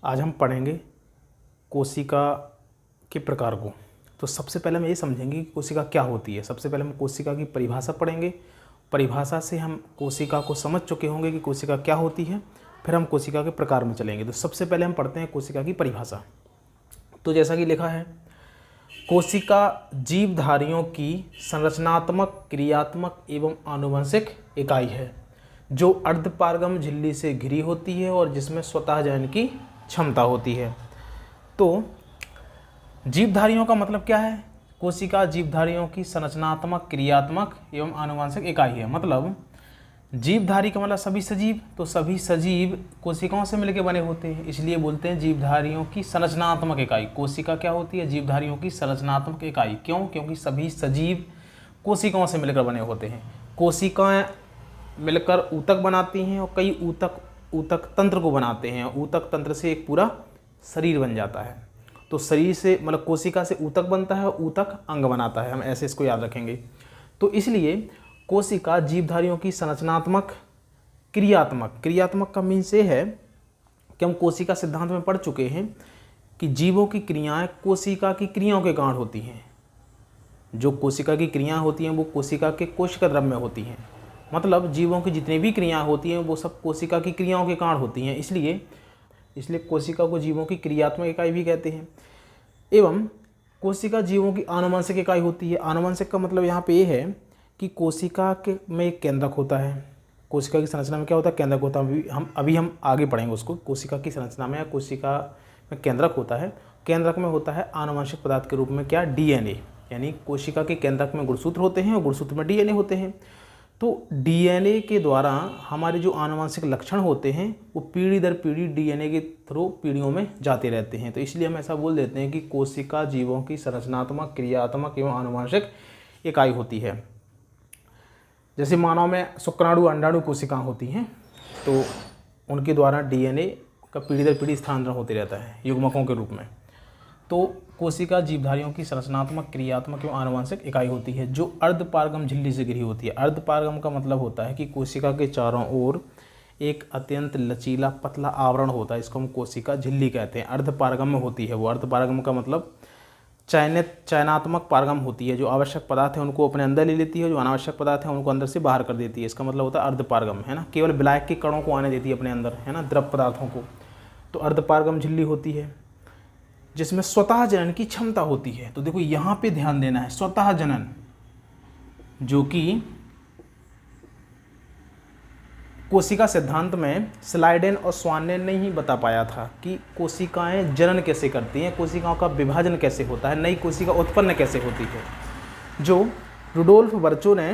आज हम पढ़ेंगे कोशिका के प्रकार को। तो सबसे पहले हम ये समझेंगे कि कोशिका क्या होती है। सबसे पहले हम कोशिका की परिभाषा पढ़ेंगे। परिभाषा से हम कोशिका को समझ चुके होंगे कि कोशिका क्या होती है, फिर हम कोशिका के प्रकार में चलेंगे। तो सबसे पहले हम पढ़ते हैं कोशिका की परिभाषा। तो जैसा कि लिखा है, कोशिका जीवधारियों की संरचनात्मक, क्रियात्मक एवं आनुवंशिक इकाई है जो अर्धपारगम झिल्ली से घिरी होती है और जिसमें स्वतः जनन की क्षमता होती है। तो जीवधारियों का मतलब क्या है? कोशिका जीवधारियों की संरचनात्मक, क्रियात्मक एवं आनुवंशिक इकाई है। मतलब जीवधारी का मतलब सभी सजीव, तो सभी सजीव कोशिकाओं से मिलकर बने होते हैं, इसलिए बोलते हैं जीवधारियों की संरचनात्मक इकाई। कोशिका क्या होती है? जीवधारियों की संरचनात्मक इकाई। क्यों? क्योंकि सभी सजीव कोशिकाओं से मिलकर बने होते हैं। कोशिकाएं मिलकर ऊतक बनाती हैं और कई ऊतक तंत्र को बनाते हैं। ऊतक तंत्र से एक पूरा शरीर बन जाता है। तो शरीर से मतलब कोशिका से ऊतक बनता है और ऊतक अंग बनाता है। हम ऐसे इसको याद रखेंगे। तो इसलिए कोशिका जीवधारियों की संरचनात्मक, क्रियात्मक का मीन्स ये है कि हम कोशिका सिद्धांत में पढ़ चुके हैं कि जीवों की क्रियाएं कोशिका की क्रियाओं के कारण होती हैं। जो कोशिका की क्रियाएं होती हैं वो कोशिका के कोशिका द्रव्य में होती हैं। मतलब जीवों की जितनी भी क्रियाएं होती हैं वो सब कोशिका की क्रियाओं के कारण होती हैं। इसलिए कोशिका को जीवों की क्रियात्मक इकाई भी कहते हैं। एवं कोशिका जीवों की आनुवंशिक इकाई होती है। आनुवंशिक का मतलब यहाँ पे ये है कि कोशिका के में एक केंद्रक होता है। कोशिका की संरचना में क्या होता है? केंद्रक होता है। हम आगे पढ़ेंगे उसको। कोशिका की संरचना में या कोशिका में केंद्रक होता है। केंद्रक में होता है आनुवंशिक पदार्थ के रूप में क्या? डीएनए। यानी कोशिका के केंद्रक में गुणसूत्र होते हैं और गुणसूत्र में डीएनए होते हैं। तो डीएनए के द्वारा हमारे जो आनुवंशिक लक्षण होते हैं वो पीढ़ी दर पीढ़ी डीएनए के थ्रू पीढ़ियों में जाते रहते हैं। तो इसलिए हम ऐसा बोल देते हैं कि कोशिका जीवों की संरचनात्मक, क्रियात्मक एवं आनुवंशिक इकाई होती है। जैसे मानव में शुक्राणु, अंडाणु कोशिकाएं होती हैं, तो उनके द्वारा डीएनए का पीढ़ी दर पीढ़ी स्थानांतरण होते रहता है युग्मकों के रूप में। तो कोशिका जीवधारियों की संरचनात्मक, क्रियात्मक एवं आनुवंशिक इकाई होती है जो अर्धपारगम झिल्ली से घिरी होती है। अर्धपारगम का मतलब होता है कि कोशिका के चारों ओर एक अत्यंत लचीला पतला आवरण होता है। इसको हम कोशिका झिल्ली कहते हैं। अर्धपारगम में होती है वो। अर्धपारगम का मतलब चयनात्मक पारगम होती है। जो आवश्यक पदार्थ है उनको अपने अंदर ले लेती है, जो अनावश्यक पदार्थ है उनको अंदर से बाहर कर देती है। इसका मतलब होता है अर्धपारगम, है ना। केवल विलायक के कणों को आने देती है अपने अंदर, है ना, द्रव पदार्थों को। तो अर्धपारगम झिल्ली होती है जिसमें स्वतः जनन की क्षमता होती है। तो देखो यहाँ पे ध्यान देना है, स्वतः जनन, जो कि कोशिका सिद्धांत में स्लाइडेन और स्वानेन ने ही बता पाया था कि कोशिकाएं जनन कैसे करती हैं, कोशिकाओं का विभाजन कैसे होता है, नई कोशिका उत्पन्न कैसे होती है। जो रुडोल्फ वर्चो ने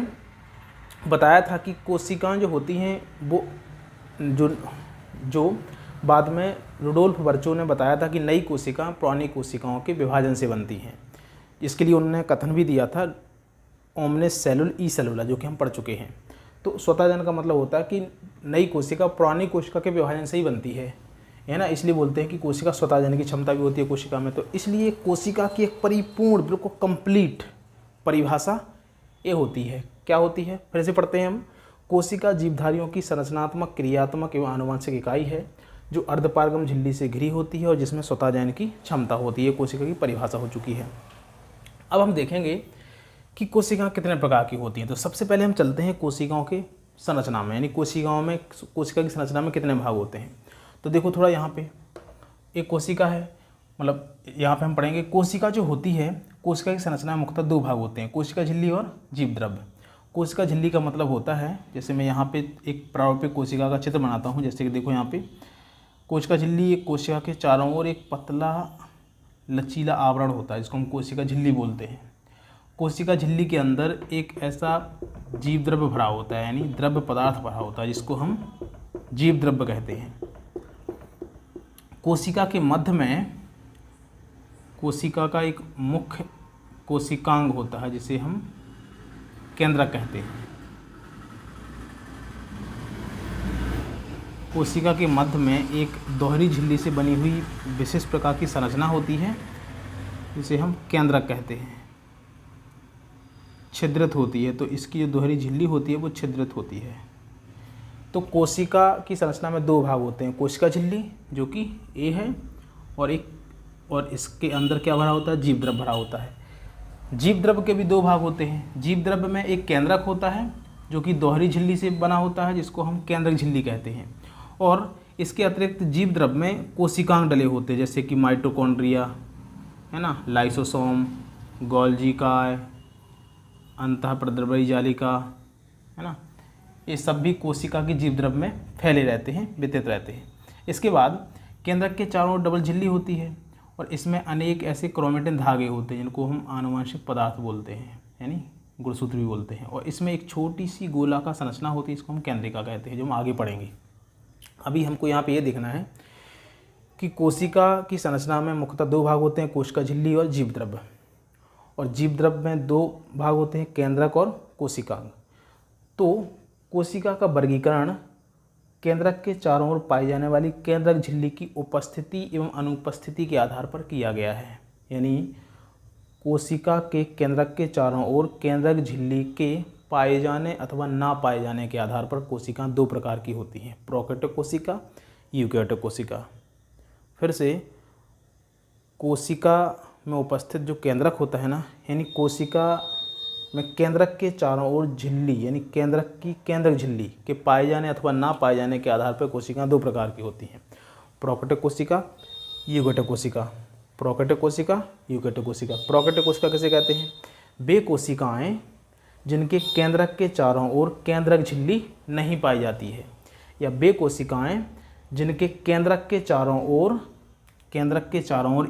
बताया था कि कोशिकाएं जो होती हैं वो जो बाद में रुडोल्फ वर्चो ने बताया था कि नई कोशिका पुरानी कोशिकाओं के विभाजन से बनती हैं। इसके लिए उन्होंने कथन भी दिया था ओमनिस सेलुल ई सेलुला, जो कि हम पढ़ चुके हैं। तो स्वतः जनन का मतलब होता है कि नई कोशिका पुरानी कोशिका के विभाजन से ही बनती है ना। इसलिए बोलते हैं कि कोशिका स्वतः जनन की क्षमता भी होती है कोशिका में। तो इसलिए कोशिका की एक परिपूर्ण, बिल्कुल कंप्लीट परिभाषा ये होती है। क्या होती है? फिर से पढ़ते हैं हम। कोशिका जीवधारियों की संरचनात्मक, क्रियात्मक एवं आनुवंशिक इकाई है जो अर्धपारगम झिल्ली से घिरी होती है और जिसमें स्वतः जनन की क्षमता होती है। कोशिका की परिभाषा हो चुकी है। अब हम देखेंगे कि कोशिकाएं कितने प्रकार की होती हैं। तो सबसे पहले हम चलते हैं कोशिकाओं के संरचना में, यानी कोशिका की संरचना में कितने भाग होते हैं। तो देखो थोड़ा यहाँ पे एक कोशिका है, मतलब यहाँ पे हम पढ़ेंगे कोशिका जो होती है, कोशिका की संरचना में मुख्यतः दो भाग होते हैं, कोशिका झिल्ली और जीवद्रव्य। कोशिका झिल्ली का मतलब होता है, जैसे मैं यहाँ पे एक प्रारूपिक कोशिका का चित्र बनाता हूँ। जैसे कि देखो यहाँ पे कोशिका झिल्ली, एक कोशिका के चारों ओर एक पतला लचीला आवरण होता है जिसको हम कोशिका झिल्ली बोलते हैं। कोशिका झिल्ली के अंदर एक ऐसा जीव द्रव्य भरा होता है, यानी द्रव्य पदार्थ भरा होता है जिसको हम जीव द्रव्य कहते हैं। कोशिका के मध्य में कोशिका का एक मुख्य कोशिकांग होता है जिसे हम केंद्रक कहते हैं। कोशिका के मध्य में एक दोहरी झिल्ली से बनी हुई विशेष प्रकार की संरचना होती है जिसे हम केंद्रक कहते हैं। छिद्रित होती है, तो इसकी जो दोहरी झिल्ली होती है वो छिद्रित होती है। तो कोशिका की संरचना में दो भाग होते हैं, कोशिका झिल्ली जो कि ए है, और इसके अंदर क्या भरा होता है, जीवद्रव्य भरा होता है। जीवद्रव्य के भी दो भाग होते हैं। जीवद्रव्य में एक केंद्रक होता है जो कि दोहरी झिल्ली से बना होता है, जिसको हम केंद्रक झिल्ली कहते हैं, और इसके अतिरिक्त जीवद्रव्य में कोशिकांग डले होते हैं, जैसे कि माइटोकॉन्ड्रिया है ना, लाइसोसोम, गोल्जी काय, अंतःप्रद्रव्यी जालिका है ना, ये सब भी कोशिका की जीवद्रव्य में फैले रहते हैं, वितरित रहते हैं। इसके बाद केंद्रक के चारों ओर डबल झिल्ली होती है, और इसमें अनेक ऐसे क्रोमेटिन धागे होते हैं जिनको हम आनुवंशिक पदार्थ बोलते हैं, यानी गुणसूत्र भी बोलते हैं, और इसमें एक छोटी सी गोलाकार संरचना होती है, इसको हम केंद्रिका कहते हैं, जो हम आगे पढ़ेंगे। अभी हमको यहाँ पे ये देखना है कि कोशिका की संरचना में मुख्यतः दो भाग होते हैं, कोशिका झिल्ली और जीवद्रव्य। और जीवद्रव्य में दो भाग होते हैं, केंद्रक और कोशिकांग। तो कोशिका का वर्गीकरण केंद्रक के चारों ओर पाई जाने वाली केंद्रक झिल्ली की उपस्थिति एवं अनुपस्थिति के आधार पर किया गया है। यानी कोशिका के केंद्रक के चारों ओर केंद्रक झिल्ली के पाए जाने अथवा ना पाए जाने के आधार पर कोशिका दो प्रकार की होती हैं, प्रोकैरियोटिक कोशिका, यूकैरियोटिक कोशिका। फिर से, कोशिका में उपस्थित जो केंद्रक होता है ना, यानी कोशिका में केंद्रक के चारों ओर झिल्ली यानी केंद्रक की केंद्रक झिल्ली के पाए जाने अथवा ना पाए जाने के आधार पर कोशिकाएं दो प्रकार की होती हैं, प्रोकैरियोटिक कोशिका, यूकैरियोटिक कोशिका। प्रोकैरियोटिक कोशिका, यूकैरियोटिक कोशिका। प्रोकैरियोटिक कोशिका किसे कहते हैं? वे कोशिकाएं जिनके केंद्रक के चारों ओर केंद्रक झिल्ली नहीं पाई जाती है, या वे कोशिकाएं जिनके केंद्रक के चारों ओर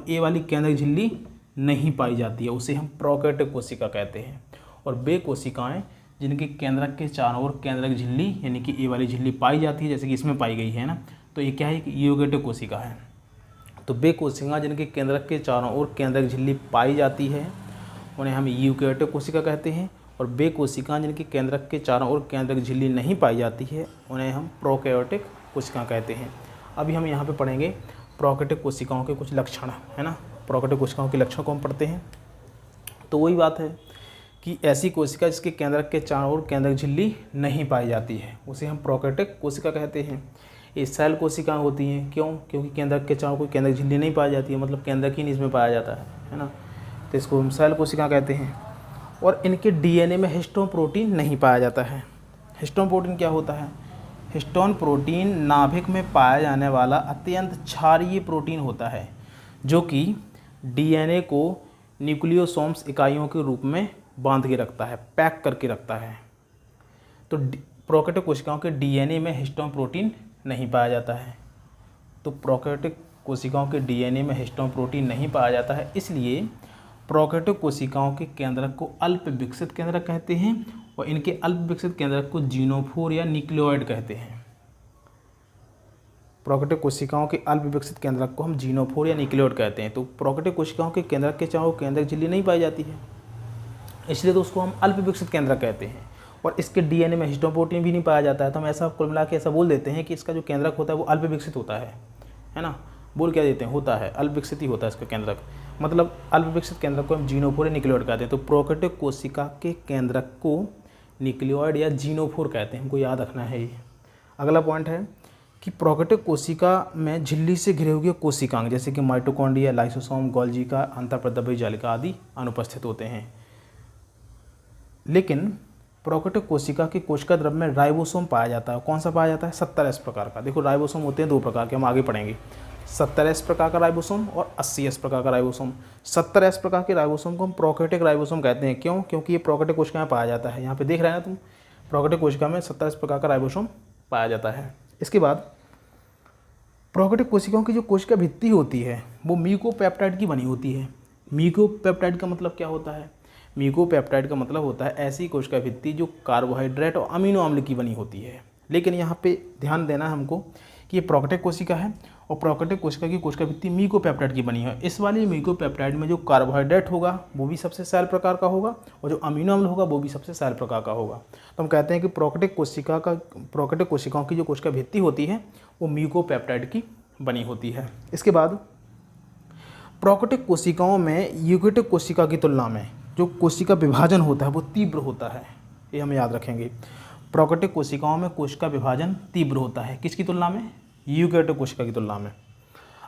ए वाली केंद्रक झिल्ली नहीं पाई जाती है, उसे हम प्रोकैरियोटिक कोशिका कहते हैं। और वे कोशिकाएं जिनके केंद्रक के चारों ओर केंद्रक झिल्ली यानी कि ए वाली झिल्ली पाई जाती है, जैसे कि इसमें पाई गई है ना, तो ये क्या है, कि यूकैरियोटिक कोशिका है। तो वे कोशिकाएं जिनके केंद्रक के चारों ओर केंद्रक झिल्ली पाई जाती है उन्हें हम यूकैरियोटिक कोशिका कहते हैं, और वे कोशिकाएं जिनके केंद्रक के चारों ओर केंद्रक झिल्ली नहीं पाई जाती है उन्हें हम प्रोकैरियोटिक कोशिका कहते हैं। अभी हम यहाँ पे पढ़ेंगे प्रोकैरियोटिक कोशिकाओं के कुछ लक्षण, है ना। प्रोकैरियोटिक कोशिकाओं के लक्षण को हम पढ़ते हैं। तो वही बात है कि ऐसी कोशिका जिसके केंद्रक के चारों ओर केंद्रक झिल्ली नहीं पाई जाती है उसे हम प्रोकैरियोटिक कोशिका कहते हैं। ये सेल कोशिकाएं होती हैं, क्यों? क्योंकि केंद्रक के चारों ओर केंद्रक झिल्ली नहीं पाई जाती है, मतलब केंद्रक ही नहीं इसमें पाया जाता है ना, तो इसको हम सेल कोशिका कहते हैं। और इनके डीएनए में हिस्टोन प्रोटीन नहीं पाया जाता है। हिस्टोन प्रोटीन क्या होता है? हिस्टोन प्रोटीन नाभिक में पाया जाने वाला अत्यंत क्षारीय प्रोटीन होता है, जो कि डीएनए को न्यूक्लियोसोम्स इकाइयों के रूप में बांध के रखता है, पैक करके रखता है। तो प्रोकैरियोटिक कोशिकाओं के डीएनए में हिस्टोन प्रोटीन नहीं पाया जाता है। तो प्रोकैरियोटिक कोशिकाओं के डीएनए में हिस्टोन प्रोटीन नहीं पाया जाता है, इसलिए प्रोकैरियोटिक कोशिकाओं के केंद्रक को अल्प विकसित केंद्रक कहते हैं, और इनके अल्प विकसित केंद्रक को जीनोफोर या न्यूक्लियोइड कहते हैं। प्रोकैरियोटिक कोशिकाओं के अल्प विकसित केंद्रक को हम जीनोफोर या न्यूक्लियोइड कहते हैं। तो प्रोकैरियोटिक कोशिकाओं के केंद्रक के चारों केंद्रक झिल्ली नहीं पाई जाती है, इसलिए तो उसको हम अल्प विकसित केंद्रक कहते हैं। और इसके डीएनए में हिस्टोन प्रोटीन भी नहीं पाया जाता है, तो हम ऐसा कुल मिला के ऐसा बोल देते हैं कि इसका जो केंद्रक होता है वो अल्प विकसित होता है ना। बोल क्या देते हैं, होता है, अल्प विकसित ही होता है इसका केंद्रक, मतलब अल्प विकसित केंद्रक को हम जीनोफोर या न्यूक्लियोइड कहते हैं। तो प्रोकैरियोटिक कोशिका के केंद्रक को न्यूक्लियोइड या जीनोफोर कहते हैं, हमको याद रखना है ये। अगला पॉइंट है कि प्रोकैरियोटिक कोशिका में झिल्ली से घिरे हुए कोशिकांग जैसे कि माइटोकॉन्ड्रिया, लाइसोसोम, गोल्जी का, अंतःप्रद्रव्यी जालिका आदि अनुपस्थित होते हैं। लेकिन प्रोकैरियोटिक कोशिका की कोशिका द्रव्य में राइबोसोम पाया जाता है। कौन सा पाया जाता है? 70S प्रकार का। देखो राइबोसोम होते हैं दो प्रकार के, हम आगे पढ़ेंगे। 70S प्रकार का राइबोसोम और 80S प्रकार का राइबोसोम। 70S प्रकार के राइबोसोम को हम प्रोकैरियोटिक राइबोसोम कहते हैं। क्यों? क्योंकि ये प्रोकैरियोटिक कोशिका में पाया जाता है। यहाँ पे देख रहे हैं ना तुम, प्रोकैरियोटिक कोशिका में 70S प्रकार का राइबोसोम पाया जाता है। इसके बाद प्रोकैरियोटिक कोशिकाओं की जो कोशिका भित्ति होती है वो म्यूकोपेप्टाइड की बनी होती है। म्यूकोपेप्टाइड का मतलब क्या होता है? म्यूकोपेप्टाइड का मतलब होता है ऐसी कोशिका भित्ति जो कार्बोहाइड्रेट और अमीनो अम्ल की बनी होती है। लेकिन यहाँ पे ध्यान देना है हमको कि ये प्रोकैरियोटिक कोशिका है और प्रोकैरियोटिक कोशिका की कोशिका भित्ति म्यूकोपेप्टाइड की बनी है। इस वाली म्यूकोपेप्टाइड में जो कार्बोहाइड्रेट होगा वो भी सबसे सेल प्रकार का होगा, और जो अमीनो अम्ल होगा वो भी सबसे सेल प्रकार का होगा। तो हम कहते हैं कि प्रोकैरियोटिक कोशिकाओं की जो कोशिका भित्ति होती है वो म्यूकोपेप्टाइड की बनी होती है। इसके बाद प्रोकैरियोटिक कोशिकाओं में यूकैरियोटिक कोशिका की तुलना में जो कोशिका विभाजन होता है वो तीव्र होता है, ये हम याद रखेंगे। प्रोकैरियोटिक कोशिकाओं में कोशिका विभाजन तीव्र होता है, किसकी तुलना में? यूकेरियोटिक कोशिका की तुलना में।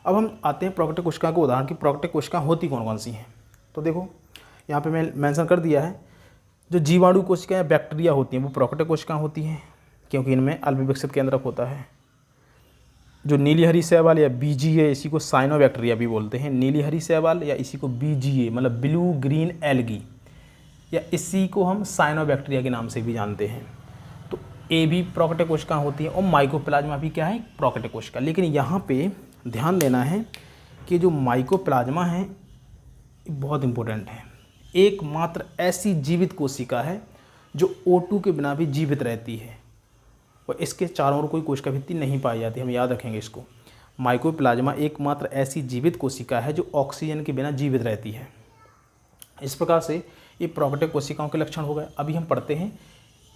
अब हम आते हैं प्रोकैरियोटिक कोशिका के उदाहरण की। प्रोकैरियोटिक कोशिका होती कौन कौन सी हैं? तो देखो यहाँ पे मैं मेंशन कर दिया है, जो जीवाणु कोशिकाएं या बैक्टीरिया होती हैं वो प्रोकैरियोटिक कोशिकाएं होती हैं, क्योंकि इनमें अल्प विकसित केंद्रक होता है। जो नीली हरी शैवाल या बीजीए, इसी को साइनोबैक्टीरिया भी बोलते हैं, नीली हरी शैवाल या इसी को बीजीए मतलब ब्लू ग्रीन एल्गी, या इसी को हम साइनोबैक्टीरिया के नाम से भी जानते हैं। तो ये भी प्रोकैरियोटिक कोशिका होती हैं, और माइकोप्लाज्मा भी क्या है? प्रोकैरियोटिक कोशिका। लेकिन यहाँ पे ध्यान देना है कि जो माइकोप्लाज्मा है बहुत इंपॉर्टेंट है। एकमात्र ऐसी जीवित कोशिका है जो O2 के बिना भी जीवित रहती है, और इसके चारों ओर कोई कोशिका भित्ति नहीं पाई जाती, हम याद रखेंगे इसको। माइकोप्लाज्मा एकमात्र ऐसी जीवित कोशिका है जो ऑक्सीजन के बिना जीवित रहती है। इस प्रकार से ये प्रोकैरियोटिक कोशिकाओं के लक्षण हो गए। अभी हम पढ़ते हैं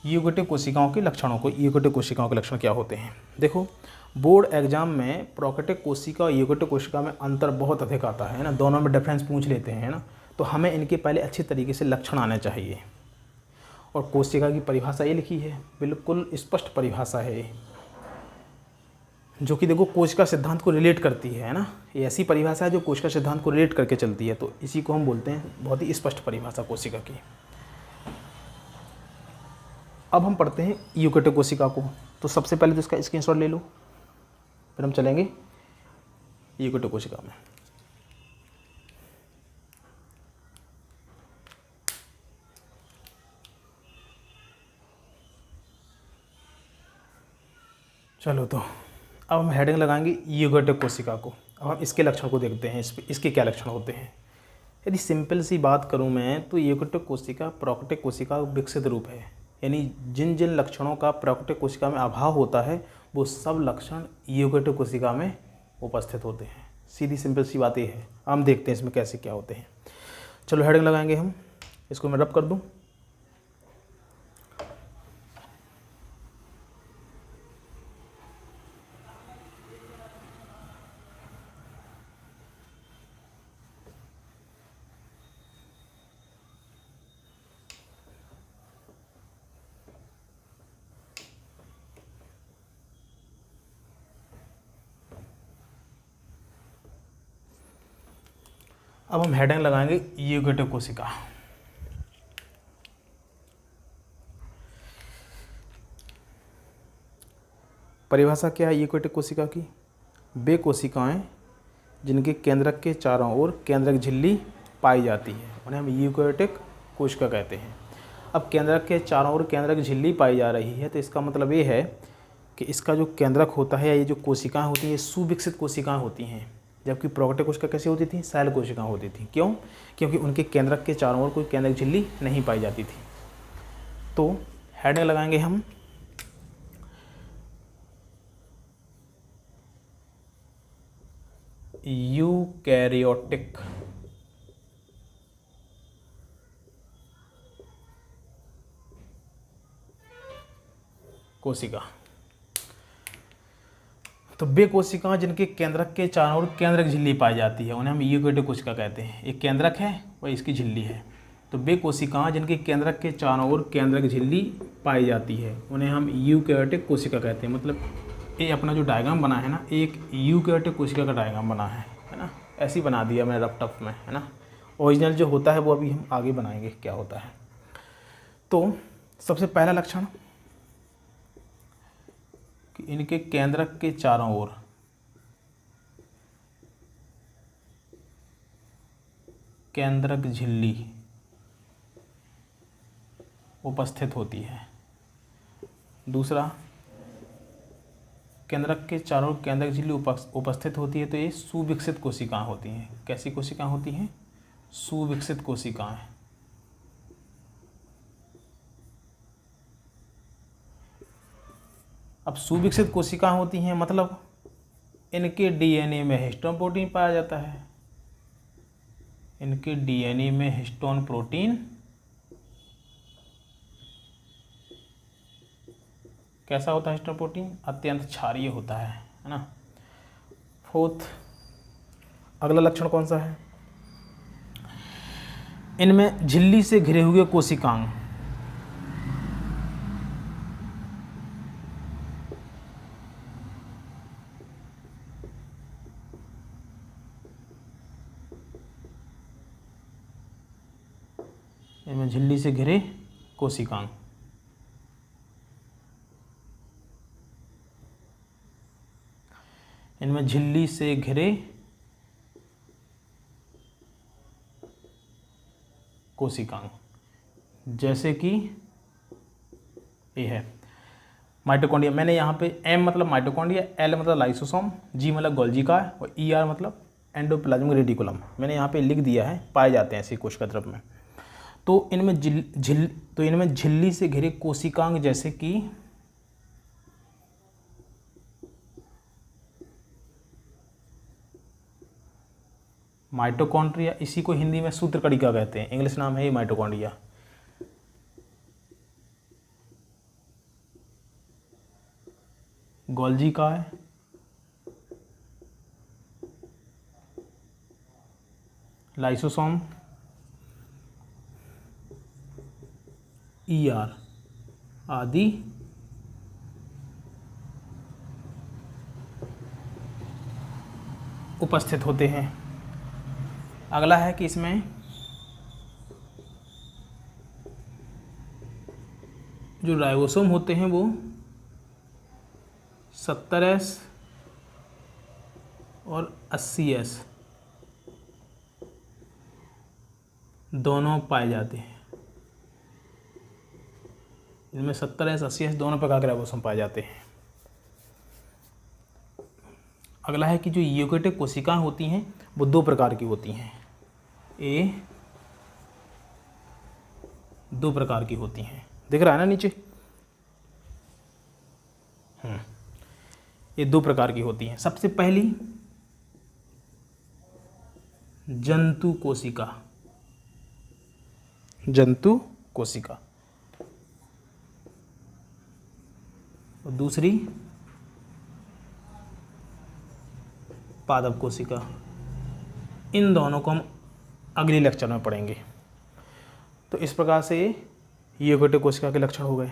यूकेरियोटिक कोशिकाओं के लक्षणों को। यूकेरियोटिक कोशिकाओं के लक्षण क्या होते हैं? देखो, बोर्ड एग्जाम में प्रोकैरियोटिक कोशिका और यूकेरियोटिक कोशिका में अंतर बहुत अधिक आता है ना, दोनों में डिफरेंस पूछ लेते हैं ना, तो हमें इनके पहले अच्छी तरीके से लक्षण आने चाहिए। और कोशिका की परिभाषा ये लिखी है, बिल्कुल स्पष्ट परिभाषा है, जो कि देखो कोशिका सिद्धांत को रिलेट करती है ना। ये ऐसी परिभाषा है जो कोशिका सिद्धांत को रिलेट करके चलती है, तो इसी को हम बोलते हैं बहुत ही स्पष्ट परिभाषा कोशिका की। अब हम पढ़ते हैं यूकेरियोटिक कोशिका को। तो सबसे पहले तो इसका स्क्रीनशॉट ले लो, फिर हम चलेंगे यूकेरियोटिक कोशिका में। चलो, तो अब हम हेडिंग लगाएंगे यूकेरियोटिक कोशिका को। अब हम इसके लक्षण को देखते हैं, इसके क्या लक्षण होते हैं। यदि सिंपल सी बात करूं मैं, तो यूकेरियोटिक कोशिका प्रोकैरियोटिक कोशिका का विकसित रूप है, यानी जिन जिन लक्षणों का प्रोकैरियोटिक कोशिका में अभाव होता है वो सब लक्षण यूकेरियोटिक कोशिका में उपस्थित होते हैं। सीधी सिंपल सी बात ये है। हम देखते हैं इसमें कैसे क्या होते हैं। चलो हेडिंग लगाएंगे हम, इसको मैं रब कर दूं। अब हम हेडिंग लगाएंगे यूकेरियोटिक कोशिका। परिभाषा क्या है यूकेरियोटिक कोशिका की? वे कोशिकाएं जिनके केंद्रक के चारों ओर केंद्रक झिल्ली पाई जाती है, उन्हें हम यूकेरियोटिक कोशिका कहते हैं। अब केंद्रक के चारों ओर केंद्रक झिल्ली पाई जा रही है, तो इसका मतलब ये है कि इसका जो केंद्रक होता है या ये जो कोशिकाएं होती हैं ये सुविकसित कोशिकाएं होती हैं, जबकि प्रोकैरियोटिक कोशिका कैसी होती थी? शैल कोशिकाएं होती थी। क्यों? क्योंकि उनके केंद्रक के चारों ओर कोई केंद्रक झिल्ली नहीं पाई जाती थी। तो हेडिंग लगाएंगे हम यूकैरियोटिक कोशिका। तो वे कोशिकाएं जिनके केंद्रक के चारों ओर केंद्रक झिल्ली पाई जाती है उन्हें हम यूकैरियोटिक कोशिका कहते हैं। एक केंद्रक है और इसकी झिल्ली है, तो वे कोशिकाएं जिनके केंद्रक के चारों ओर केंद्रक झिल्ली पाई जाती है उन्हें हम यूकैरियोटिक कोशिका कहते हैं। मतलब ये अपना जो डायग्राम बना है ना, एक यूकैरियोटिक कोशिका का डायग्राम बना है ना, ऐसे ही बना दिया मैंने रफ टफ में, है ना। ओरिजिनल जो होता है वो अभी हम आगे बनाएंगे क्या होता है। तो सबसे पहला लक्षण कि इनके केंद्रक के चारों ओर केंद्रक झिल्ली उपस्थित होती है। दूसरा, केंद्रक के चारों ओर केंद्रक झिल्ली उपस्थित होती है, तो ये सुविकसित कोशिकाएं होती हैं। कैसी कोशिकाएं होती हैं? सुविकसित कोशिकाएं। अब सुविकसित कोशिकाएं होती हैं मतलब इनके डीएनए में हिस्टोन प्रोटीन पाया जाता है। इनके डीएनए में हिस्टोन प्रोटीन कैसा होता है? हिस्टोन प्रोटीन अत्यंत क्षारीय होता है ना। फोर्थ, अगला लक्षण कौन सा है? इनमें झिल्ली से घिरे हुए कोशिकांग इनमें झिल्ली से घिरे कोशिकांग। इनमें झिल्ली से घिरे कोशिकांग, जैसे कि ये है माइटोकॉन्ड्रिया। मैंने यहाँ पे M मतलब माइटोकॉन्ड्रिया, L मतलब लाइसोसोम, G मतलब गोल्जी का और ER मतलब एंडोप्लाज्मिक रेटिकुलम मैंने यहाँ पे लिख दिया है, पाए जाते हैं ऐसे कोशिका द्रव्य में। तो इनमें झिल्ली से घिरे कोशिकांग जैसे कि माइटोकॉन्ड्रिया, इसी को हिंदी में सूत्रकणिका कहते हैं, इंग्लिश नाम है ये माइटोकॉन्ड्रिया। गोल्जी का है, लाइसोसोम, ER आदि उपस्थित होते हैं। अगला है कि इसमें जो राइबोसोम होते हैं वो 70S और 80S दोनों पाए जाते हैं। इनमें 70S 80S दोनों प्रकार के राइबोसोम पाए जाते हैं। अगला है कि जो यूकेरियोटिक कोशिकाएं होती हैं वो दो प्रकार की होती हैं। दो प्रकार की होती हैं, दिख रहा है ना नीचे। ये दो प्रकार की होती हैं। सबसे पहली जंतु कोशिका, जंतु कोशिका, और दूसरी पादप कोशिका। इन दोनों को हम अगले लेक्चर में पढ़ेंगे। तो इस प्रकार से ये यूकेरियोटिक कोशिका के लक्षण हो गए।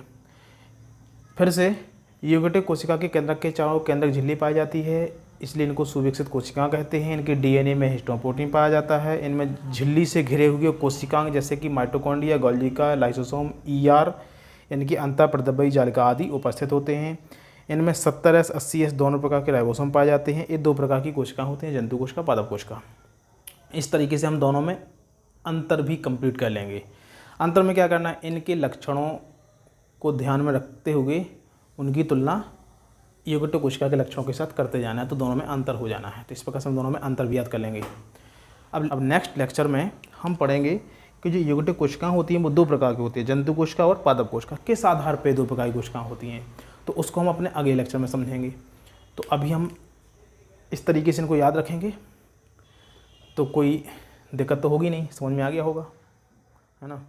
फिर से यूकेरियोटिक कोशिका के केंद्रक के चारों केंद्रक झिल्ली पाई जाती है, इसलिए इनको सुविकसित कोशिकाएं कहते हैं। इनके डीएनए में हिस्टोन प्रोटीन पाया जाता है। इनमें झिल्ली से घिरे हुए कोशिकांग जैसे कि माइटोकॉन्ड्रिया, गोल्जी का, लाइसोसोम, ER, इनकी अंतःप्रद्रव्यी जालिका आदि उपस्थित होते हैं। इनमें 70S 80S दोनों प्रकार के राइबोसोम पाए जाते हैं। ये दो प्रकार की कोशिकाएं होती हैं, जंतु कोशिका, पादप कोशिका। इस तरीके से हम दोनों में अंतर भी कंप्लीट कर लेंगे। अंतर में क्या करना है, इनके लक्षणों को ध्यान में रखते हुए उनकी तुलना यूकेरियोटिक कोशिका के लक्षणों के साथ करते जाना है, तो दोनों में अंतर हो जाना है। तो इस प्रकार से हम दोनों में अंतर भी याद कर लेंगे। अब नेक्स्ट लेक्चर में हम पढ़ेंगे कि जो यूकेरियोटिक कोशिकाएं होती हैं वो दो प्रकार की होती है, जंतु कोशिका और पादप कोशिका। किस आधार पर दो प्रकार की कोशिकाएं होती हैं, तो उसको हम अपने अगले लेक्चर में समझेंगे। तो अभी हम इस तरीके से इनको याद रखेंगे तो कोई दिक्कत तो होगी नहीं, समझ में आ गया होगा, है ना।